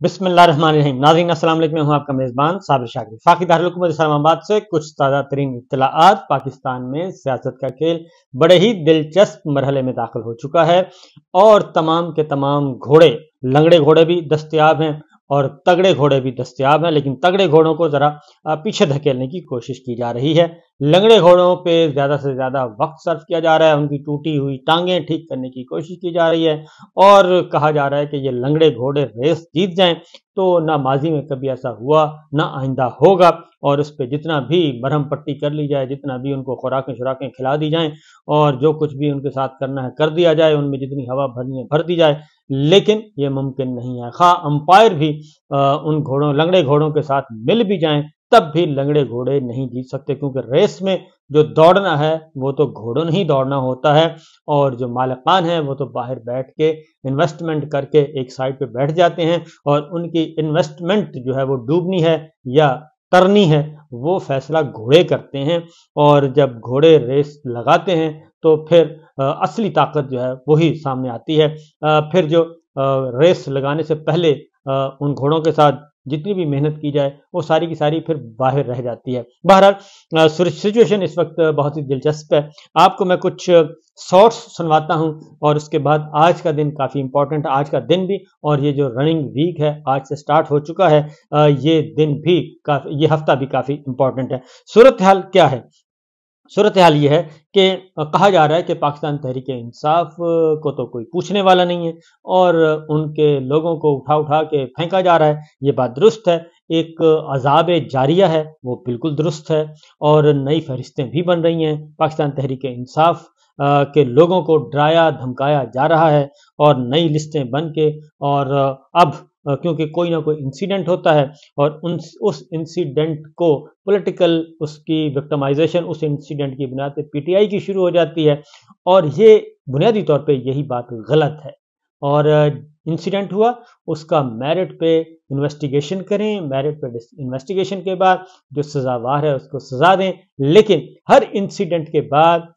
बिस्मिल्लाहिर्रहमानिर्रहीम। नाज़रीन अस्सलाम वालेकुम, मैं हूं आपका मेज़बान साबिर शाकिर। वफाकी दारुल इस्लामाबाद से कुछ ताज़ा तरीन इत्तलाआत। पाकिस्तान में सियासत का खेल बड़े ही दिलचस्प मरहले में दाखिल हो चुका है और तमाम के तमाम घोड़े, लंगड़े घोड़े भी दस्तयाब हैं और तगड़े घोड़े भी दस्तयाब हैं, लेकिन तगड़े घोड़ों को ज़रा पीछे धकेलने की कोशिश की जा रही है। लंगड़े घोड़ों पे ज़्यादा से ज़्यादा वक्त सर्फ किया जा रहा है, उनकी टूटी हुई टांगें ठीक करने की कोशिश की जा रही है और कहा जा रहा है कि ये लंगड़े घोड़े रेस जीत जाएं तो ना माजी में कभी ऐसा हुआ ना आइंदा होगा, और उस पर जितना भी मरहम पट्टी कर ली जाए, जितना भी उनको खुराकें शुराकें खिला दी जाएं और जो कुछ भी उनके साथ करना है कर दिया जाए, उनमें जितनी हवा भरनी है भर दी जाए, लेकिन ये मुमकिन नहीं है। खा अंपायर भी उन घोड़ों, लंगड़े घोड़ों के साथ मिल भी जाएं तब भी लंगड़े घोड़े नहीं जीत सकते, क्योंकि रेस में जो दौड़ना है वो तो घोड़ों ने ही दौड़ना होता है और जो मालिकान हैं वो तो बाहर बैठ के इन्वेस्टमेंट करके एक साइड पे बैठ जाते हैं और उनकी इन्वेस्टमेंट जो है वो डूबनी है या तरनी है वो फैसला घोड़े करते हैं। और जब घोड़े रेस लगाते हैं तो फिर असली ताकत जो है वही सामने आती है। फिर जो रेस लगाने से पहले उन घोड़ों के साथ जितनी भी मेहनत की जाए वो सारी की सारी फिर बाहर रह जाती है। बहरहाल सिचुएशन इस वक्त बहुत ही दिलचस्प है। आपको मैं कुछ शॉर्ट्स सुनवाता हूं और उसके बाद आज का दिन काफ़ी इंपॉर्टेंट है, आज का दिन भी, और ये जो रनिंग वीक है आज से स्टार्ट हो चुका है, ये दिन भी काफ़ी, ये हफ्ता भी काफ़ी इंपॉर्टेंट है। सूरत हाल क्या है? सूरत हाल ये है कि कहा जा रहा है कि पाकिस्तान तहरीक इंसाफ को तो कोई पूछने वाला नहीं है और उनके लोगों को उठा उठा के फेंका जा रहा है। ये बात दुरुस्त है। एक अजाब जारिया है वो बिल्कुल दुरुस्त है और नई फहरिस्तें भी बन रही हैं। पाकिस्तान तहरीक इंसाफ के लोगों को डराया धमकाया जा रहा है और नई लिस्टें बन के, और अब क्योंकि कोई ना कोई इंसिडेंट होता है और उस इंसिडेंट को पॉलिटिकल, उसकी विक्टिमाइजेशन उस इंसिडेंट की बुनियाद पे पीटीआई की शुरू हो जाती है और ये बुनियादी तौर पे यही बात गलत है। और इंसिडेंट हुआ उसका मेरिट पे इन्वेस्टिगेशन करें, मेरिट पे इन्वेस्टिगेशन के बाद जो सजावार है उसको सजा दें, लेकिन हर इंसिडेंट के बाद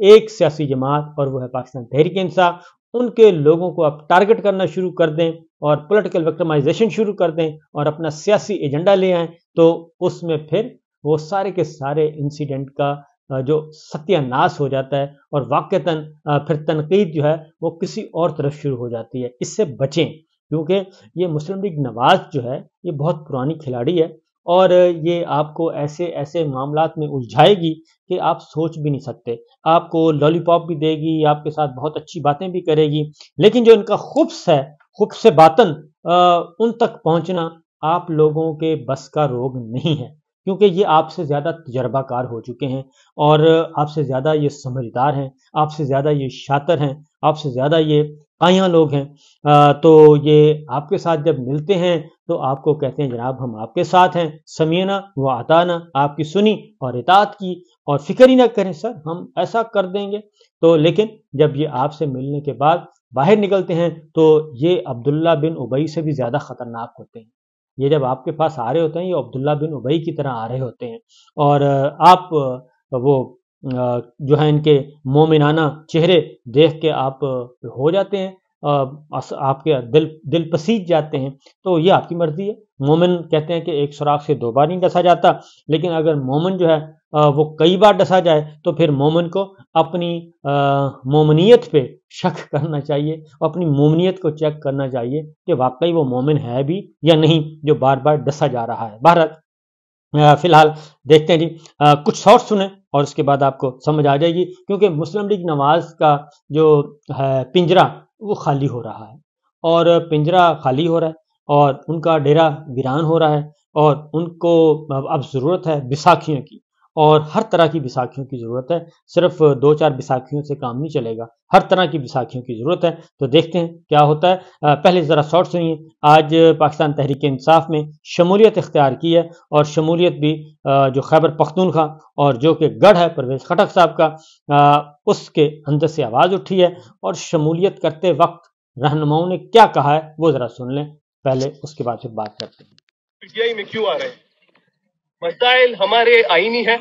एक सियासी जमात, और वो है पाकिस्तान तहरीक इंसाफ, उनके लोगों को अब टारगेट करना शुरू कर दें और पॉलिटिकल विक्टिमाइजेशन शुरू कर दें और अपना सियासी एजेंडा ले आएं, तो उसमें फिर वो सारे के सारे इंसिडेंट का जो सत्यानाश हो जाता है और वाक़तन फिर तनकीद जो है वो किसी और तरफ शुरू हो जाती है। इससे बचें, क्योंकि ये मुस्लिम लीग नवाज जो है ये बहुत पुरानी खिलाड़ी है और ये आपको ऐसे ऐसे मामलात में उलझाएगी कि आप सोच भी नहीं सकते। आपको लॉलीपॉप भी देगी, आपके साथ बहुत अच्छी बातें भी करेगी, लेकिन जो इनका खुब्स है, खुब्स से बातन उन तक पहुंचना आप लोगों के बस का रोग नहीं है, क्योंकि ये आपसे ज़्यादा तजर्बाकार हो चुके हैं और आपसे ज़्यादा ये समझदार हैं, आपसे ज़्यादा ये शातिर हैं, आपसे ज़्यादा ये काया लोग हैं। तो ये आपके साथ जब मिलते हैं तो आपको कहते हैं जनाब हम आपके साथ हैं, समीना व अताना, आपकी सुनी और इताअत की और फिक्र ही ना करें सर हम ऐसा कर देंगे। तो लेकिन जब ये आपसे मिलने के बाद बाहर निकलते हैं तो ये अब्दुल्ला बिन उबई से भी ज़्यादा ख़तरनाक होते हैं। ये जब आपके पास आ रहे होते हैं ये अब्दुल्ला बिन उबई की तरह आ रहे होते हैं और आप वो जो है इनके मोमिनाना चेहरे देख के आप हो जाते हैं, आपके दिल पसीज जाते हैं। तो ये आपकी मर्जी है। मोमिन कहते हैं कि एक सुराख से दो बार नहीं डसा जाता, लेकिन अगर मोमिन जो है वो कई बार डसा जाए तो फिर मोमिन को अपनी मोमिनियत पे शक करना चाहिए, अपनी मोमिनियत को चेक करना चाहिए कि वाकई वो मोमिन है भी या नहीं जो बार बार डसा जा रहा है। बहरहाल फिलहाल देखते हैं जी, कुछ शॉर्ट सुने और उसके बाद आपको समझ आ जाएगी, क्योंकि मुस्लिम लीग नवाज का जो है पिंजरा वो खाली हो रहा है और पिंजरा खाली हो रहा है और उनका डेरा वीरान हो रहा है और उनको अब ज़रूरत है बिसाखियों की, और हर तरह की बिसाखियों की ज़रूरत है। सिर्फ दो चार बिसाखियों से काम नहीं चलेगा, हर तरह की बिसाखियों की ज़रूरत है। तो देखते हैं क्या होता है। पहले ज़रा शॉर्ट सुनिए। आज पाकिस्तान तहरीक इंसाफ में शमूलियत इख्तियार की है और शमूलियत भी जो खैबर पख्तूनख्वा और जो कि गढ़ है परवेज़ खटक साहब का, उसके अंदर से आवाज़ उठी है और शमूलियत करते वक्त रहनुमाओं ने क्या कहा है वो ज़रा सुन लें पहले, उसके बाद फिर बात करते हैं। पीटीआई में क्यों आ रहे हैं? मसाइल हमारे आईनी है,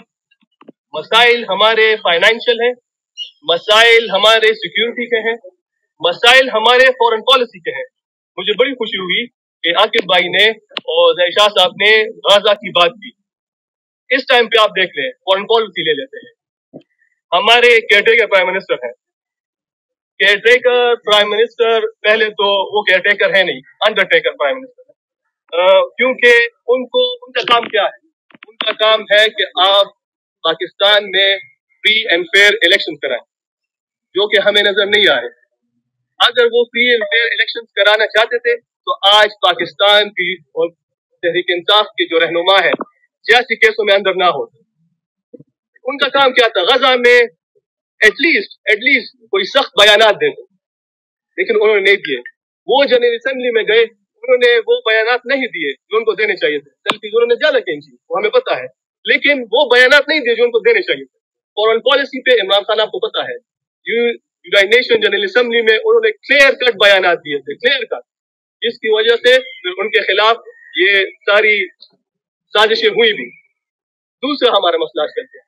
मसाइल हमारे फाइनेंशियल है, मसाइल हमारे सिक्योरिटी के हैं, मसाइल हमारे फॉरेन पॉलिसी के हैं। मुझे बड़ी खुशी हुई کہ आकिब भाई ने और जयशाह साहब ने गाजा की बात की। इस टाइम पे आप देख लें, फॉरेन पॉलिसी ले लेते हैं, हमारे केयरटेकर प्राइम मिनिस्टर हैं। केयरटेकर प्राइम मिनिस्टर, पहले तो वो केयरटेकर है नहीं, अंडरटेकर प्राइम मिनिस्टर है, क्योंकि उनका काम क्या है? उनका काम है कि आप पाकिस्तान में फ्री एंड फेयर इलेक्शन कराएं, जो कि हमें नजर नहीं आ रहे। अगर वो फ्री एंड फेयर इलेक्शन कराना चाहते थे तो आज पाकिस्तान की और तहरीक इंसाफ के जो रहनुमा है सियासी केसों में अंदर ना होते। उनका काम क्या था? गजा में एटलीस्ट कोई सख्त बयानात दे दो, लेकिन उन्होंने नहीं दिए। वो जनरल असेंबली में गए, उन्होंने वो बयानात नहीं दिए जो उनको देने चाहिए थे। सेल्फीज उन्होंने ज्यादा खींची, वो हमें पता है, लेकिन वो बयानात नहीं दिए जो उनको देने चाहिए थे। फॉरेन पॉलिसी पे इमरान खान आपको पता है, यूनाइटेड नेशन जनरल असेंबली में उन्होंने क्लियर कट बयानात दिए थे, क्लियर कट, जिसकी वजह से फिर उनके खिलाफ ये सारी साजिशें हुई भी। दूसरा हमारा मसला चलते हैं,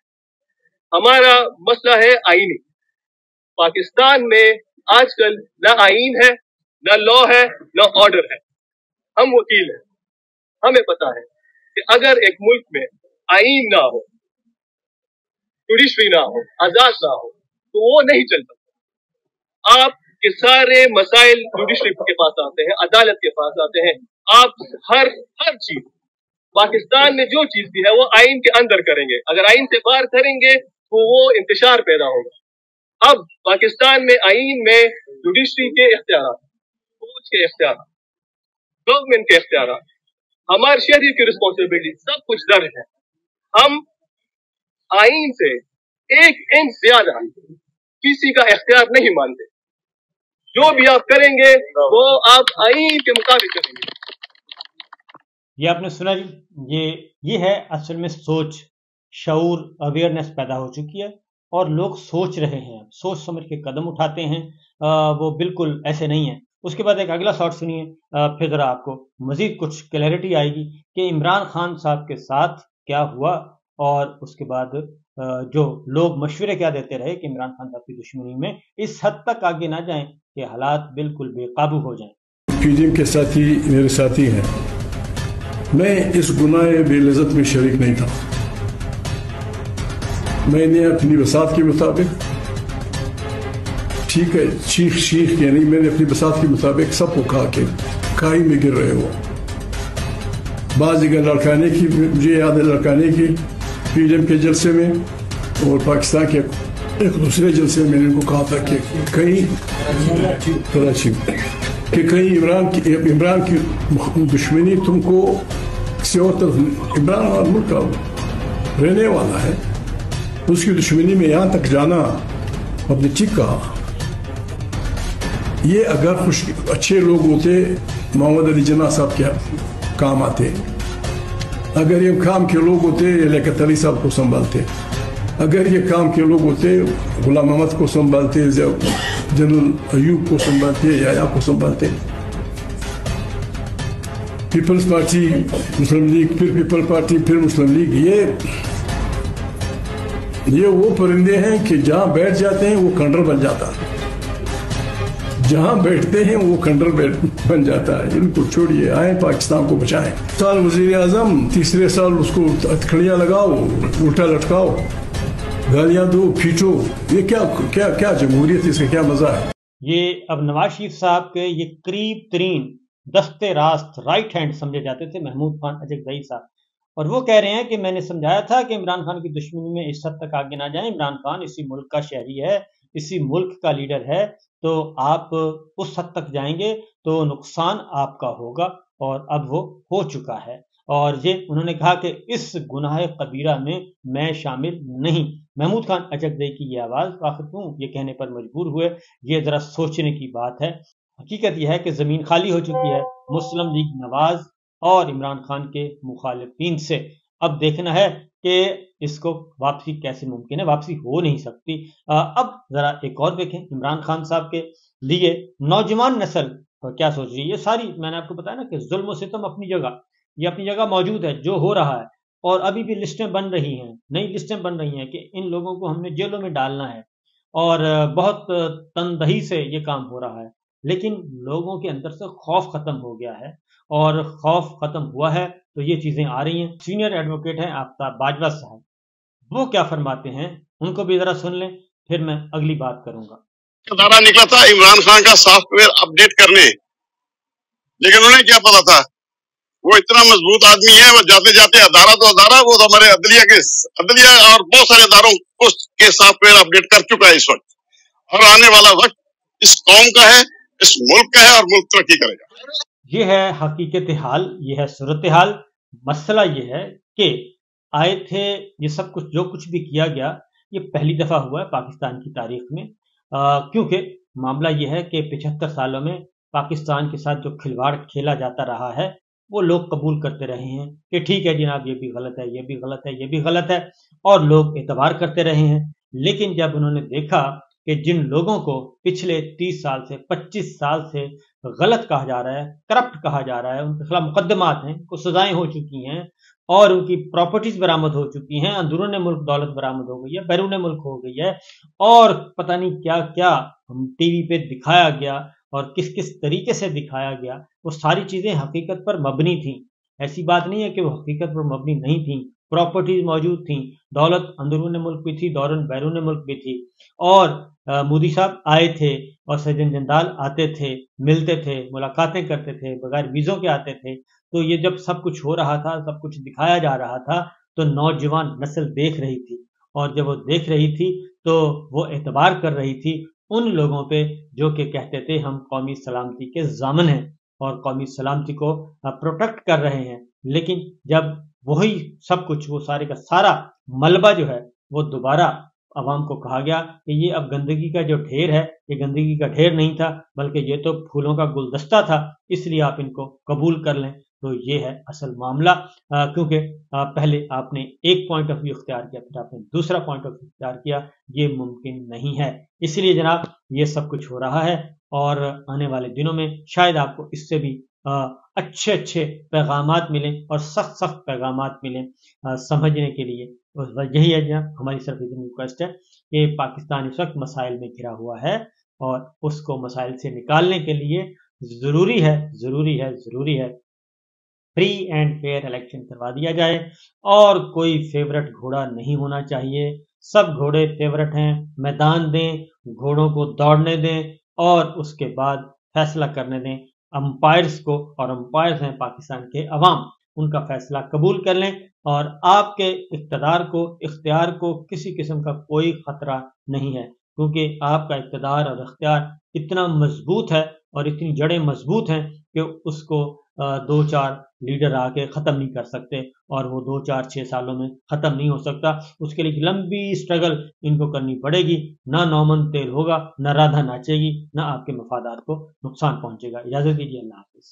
हमारा मसला है आईनी। पाकिस्तान में आजकल न आईन है, न लॉ है, न ऑर्डर है। हम वकील हैं, हमें पता है कि अगर एक मुल्क में आईन ना हो, जुडिशरी ना हो, आजाद ना हो, तो वो नहीं चल सकता। आपके सारे मसाइल जुडिशरी के पास आते हैं, अदालत के पास आते हैं। आप हर चीज पाकिस्तान ने जो चीज दी है वो आइन के अंदर करेंगे। अगर आइन से बाहर करेंगे तो वो इंतशार पैदा होगा। अब पाकिस्तान में आइन में जुडिशरी के इख्तियार, कोर्ट के इख्तियार, गवर्नमेंट के इख्तियार, हमारे शहरी की रिस्पॉन्सिबिलिटी, सब कुछ दर्ज है। हम आइन से एक इंच ज्यादा किसी का इख्तियार नहीं मानते। जो भी आप करेंगे वो आप आइन के मुताबिक करेंगे। ये आपने सुना जी, ये है असल में सोच, शऊर, अवेयरनेस पैदा हो चुकी है और लोग सोच रहे हैं, सोच समझ के कदम उठाते हैं। वो बिल्कुल ऐसे नहीं है। उसके बाद एक अगला शॉट सुनिए, फिर जरा आपको मजीद कुछ क्लैरिटी आएगी कि इमरान खान साहब के साथ क्या हुआ, और उसके बाद जो लोग मशवरे क्या देते रहे कि इमरान खान साहब की दुश्मनी में इस हद तक आगे ना जाएं कि हालात बिल्कुल बेकाबू हो जाएं। पीडीएम के साथी मेरे साथी हैं, मैं इस गुनाह बेलज़त में शरीक नहीं था। मैंने अपनी वसात के मुताबिक, ठीक है, शीख यानी मैंने अपनी वसात के मुताबिक सबको कहा कि खाई में गिर रहे हो। बाज़ जगह लड़काने की, मुझे याद है लड़काने की पीडीएम के जलसे में, और पाकिस्तान के एक दूसरे जलसे में मैंने उनको कहा था कि कहीं कराची कि कहीं इमरान की दुश्मनी तुमको किसी और तरफ, इमरान और मुल्क का रहने वाला है, उसकी दुश्मनी में यहाँ तक जाना, अपने ठीक कहा। ये अगर अच्छे लोग होते मोहम्मद अली जिन्ना साहब के काम आते, अगर ये काम के लोग होते लियाकत अली साहब को संभालते, अगर ये काम के लोग होते गुलाम अहमद को संभालते, जनरल अयूब को संभालते, याया को संभालते, पीपल्स पार्टी, मुस्लिम लीग, फिर पीपल पार्टी, फिर मुस्लिम लीग, ये वो परिंदे हैं कि जहां बैठ जाते हैं वो खंडर बन जाता है, जहां बैठते हैं वो खंडर बन जाता है। इनको छोड़िए, आए पाकिस्तान को बचाएं। साल वजीर आजम, तीसरे साल उसको हथकड़ियां लगाओ, उल्टा लटकाओ, गालियां दो, पीटो, ये क्या जमहूरियत, इसका क्या मजा है? ये अब नवाज शरीफ साहब के ये करीब तरीन दस्ते रास्त राइट हैंड समझे जाते थे महमूद खान अजगदई साहब, और वो कह रहे हैं कि मैंने समझाया था कि इमरान खान की दुश्मनी में इस हद तक आगे ना जाए। इमरान खान इसी मुल्क का शहरी है, इसी मुल्क का लीडर है, तो आप उस हद तक जाएंगे तो नुकसान आपका होगा, और अब वो हो चुका है। और ये उन्होंने कहा कि इस गुनाह कबीरा में मैं शामिल नहीं। महमूद खान अजगदई की ये आवाज़ आखिर क्यों ये कहने पर मजबूर हुए, ये ज़रा सोचने की बात है। हकीकत यह है कि ज़मीन खाली हो चुकी है मुस्लिम लीग नवाज और इमरान खान के मुखालिफिन से। अब देखना है कि इसको वापसी कैसे मुमकिन है, वापसी हो नहीं सकती। अब ज़रा एक और देखें, इमरान खान साहब के लिए नौजवान नस्ल क्या सोच रही है। ये सारी मैंने आपको बताया ना कि जुल्म सितम अपनी जगह, ये अपनी जगह मौजूद है जो हो रहा है, और अभी भी लिस्टें बन रही हैं, नई लिस्टें बन रही हैं कि इन लोगों को हमने जेलों में डालना है, और बहुत तनदही से ये काम हो रहा है। لیکن لوگوں کے اندر سے خوف ختم ہو گیا ہے، اور خوف ختم ہوا ہے تو یہ چیزیں آ رہی ہیں۔ سینئر ایڈوکیٹ ہیں آفتاب باجوہ صاحب، وہ کیا فرماتے ہیں ان کو بھی ذرا سن لیں، پھر میں اگلی بات کروں گا۔ ادارہ نکلا تھا عمران خان کا سافٹ ویئر اپڈیٹ کرنے، لیکن انہیں کیا پتا تھا وہ اتنا مضبوط آدمی ہے، وہ جاتے جاتے ادارہ تو ادارہ، وہ تو ہمارے عدلیہ اور بہت سارے اداروں کے سافٹ ویئر اپڈیٹ کر چکا ہے اس وقت، اور آنے والا وقت اس قوم کا ہے، اس ملک کا ہے، اور ملک ترقی کرے گا۔ یہ ہے حقیقت حال، یہ ہے صورتحال۔ مسئلہ یہ ہے کہ آئے تھے، یہ سب کچھ جو کچھ بھی کیا گیا یہ پہلی دفعہ ہوا ہے پاکستان کی تاریخ میں، کیونکہ معاملہ یہ ہے کہ 75 سالوں میں پاکستان کے ساتھ جو کھلواڑ کھیلا جاتا رہا ہے وہ لوگ قبول کرتے رہے ہیں کہ ٹھیک ہے جناب، یہ بھی غلط ہے، یہ بھی غلط ہے، یہ بھی غلط ہے، اور لوگ اعتبار کرتے رہے ہیں۔ لیکن جب انہوں نے دیکھا کہ جن لوگوں کو پچھلے 30 سال سے 25 سال سے غلط کہا جا رہا ہے، کرپٹ کہا جا رہا ہے، ان کے خلاف مقدمات ہیں، کو سزائیں ہو چکی ہیں، اور ان کی پراپرٹیز برآمد ہو چکی ہیں، اندرون ملک دولت برآمد ہو گئی ہے، بیرون ملک ہو گئی ہے، اور پتہ نہیں کیا کیا ٹی وی پہ دکھایا گیا اور کس کس طریقے سے دکھایا گیا، وہ ساری چیزیں حقیقت پر مبنی تھیں۔ ایسی بات نہیں ہے کہ وہ حقیقت پر مبنی نہیں تھیں، پراپرٹیز موجود تھیں، دولت اندرون ملک بھی تھی، بیرون ملک بھی تھی، اور مودی صاحب آئے تھے اور سجن جندال آتے تھے، ملتے تھے، ملاقاتیں کرتے تھے، بغیر ویزوں کے آتے تھے۔ تو یہ جب سب کچھ ہو رہا تھا، سب کچھ دکھایا جا رہا تھا، تو نوجوان نسل دیکھ رہی تھی، اور جب وہ دیکھ رہی تھی تو وہ اعتبار کر رہی تھی ان لوگوں پہ جو کہ کہتے تھے ہم قومی سلامتی کے ضامن ہیں اور قومی سلامتی کو پروٹیکٹ کر رہے ہیں۔ لیکن جب وہی سب کچھ، وہ سارے کا سارا ملبہ جو ہے وہ دوبارہ عوام کو کہا گیا کہ یہ اب گندگی کا جو ڈھیر ہے، یہ گندگی کا ڈھیر نہیں تھا بلکہ یہ تو پھولوں کا گلدستہ تھا، اس لیے آپ ان کو قبول کر لیں۔ تو یہ ہے اصل معاملہ، کیونکہ پہلے آپ نے ایک پوائنٹ آف ویو اختیار کیا، پھر آپ نے دوسرا پوائنٹ آف ویو اختیار کیا، یہ ممکن نہیں ہے۔ اس لیے جناب یہ سب کچھ ہو رہا ہے، اور آنے والے دنوں میں شاید آپ کو اس سے بھی اچھے اچھے پیغامات ملیں اور سخت سخت پیغامات ملیں سمجھنے کے لیے۔ یہی ہے جناب ہماری صرف اتنی ریکویسٹ ہے کہ پاکستان اس وقت مسائل میں گھرا ہوا ہے، اور اس کو مسائل سے نکالنے کے لیے ضروری ہے فری اینڈ فیئر الیکشن کروا دیا جائے، اور کوئی فیورٹ گھوڑا نہیں ہونا چاہیے، سب گھوڑے فیورٹ ہیں، میدان دیں، گھوڑوں کو دوڑنے دیں، اور اس کے بعد فیصلہ کرنے دیں امپائرز کو، اور امپائرز ہیں پاکستان کے عوام، ان کا فیصلہ قبول کر لیں، اور آپ کے اقتدار کو، اختیار کو کسی قسم کا کوئی خطرہ نہیں ہے، کیونکہ آپ کا اقتدار اور اختیار اتنا مضبوط ہے اور اتنی جڑیں مضبوط ہیں کہ اس کو 2-4 لیڈر آ کے ختم نہیں کر سکتے، اور وہ 2-4-6 سالوں میں ختم نہیں ہو سکتا۔ اس کے لیے لمبی سٹرگل ان کو کرنی پڑے گی، نہ نومن تیل ہوگا، نہ رادھا ناچے گی، نہ آپ کے مفادات کو نقصان پہنچے گا۔ اجازت دیجیے، اللہ حافظ۔